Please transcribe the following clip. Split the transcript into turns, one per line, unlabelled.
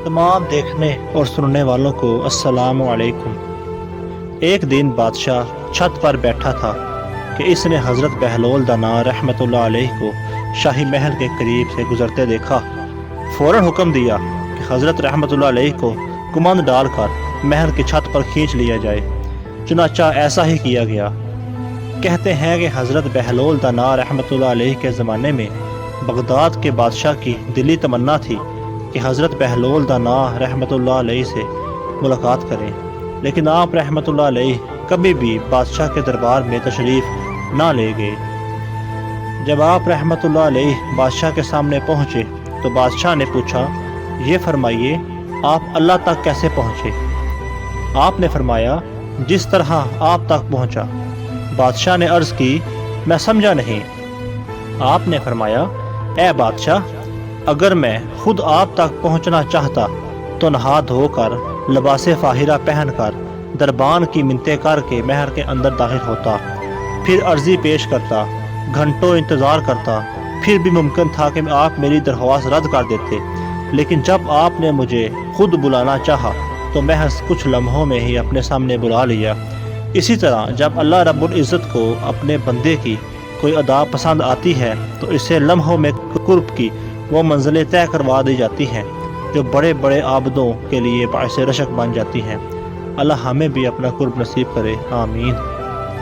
تمام دیکھنے اور سننے والوں کو السلام علیکم۔ ایک دن بادشاہ چھت پر بیٹھا تھا کہ اس نے حضرت بہلول دانا رحمۃ اللہ علیہ کو شاہی محل کے قریب سے گزرتے دیکھا۔ فوراً حکم دیا کہ حضرت رحمۃ اللہ علیہ کو کمند ڈال کر محل کی چھت پر کھینچ لیا جائے۔ چنانچہ ایسا ہی کیا گیا۔ کہتے ہیں کہ حضرت بہلول دانا رحمۃ اللہ علیہ کے زمانے میں بغداد کے بادشاہ کی دلی تمنا تھی کہ حضرت بہلول دانا رحمۃ اللہ علیہ سے ملاقات کریں، لیکن آپ رحمۃ اللہ علیہ کبھی بھی بادشاہ کے دربار میں تشریف نہ لے گئے۔ جب آپ رحمۃ اللہ علیہ بادشاہ کے سامنے پہنچے تو بادشاہ نے پوچھا، یہ فرمائیے آپ اللہ تک کیسے پہنچے؟ آپ نے فرمایا، جس طرح آپ تک پہنچا۔ بادشاہ نے عرض کی، میں سمجھا نہیں۔ آپ نے فرمایا، اے بادشاہ، اگر میں خود آپ تک پہنچنا چاہتا تو نہا دھو کر لباس فاہرہ پہن کر دربان کی منتیں کر کے محل کے اندر داخل ہوتا، پھر عرضی پیش کرتا، گھنٹوں انتظار کرتا، پھر بھی ممکن تھا کہ آپ میری درخواست رد کر دیتے، لیکن جب آپ نے مجھے خود بلانا چاہا تو محض کچھ لمحوں میں ہی اپنے سامنے بلا لیا۔ اسی طرح جب اللہ رب العزت کو اپنے بندے کی کوئی ادا پسند آتی ہے تو اسے لمحوں میں قرب کی وہ منزلیں طے کروا دی جاتی ہیں جو بڑے بڑے عابدوں کے لیے باعث رشک بن جاتی ہیں۔ اللہ ہمیں بھی اپنا قرب نصیب کرے، آمین۔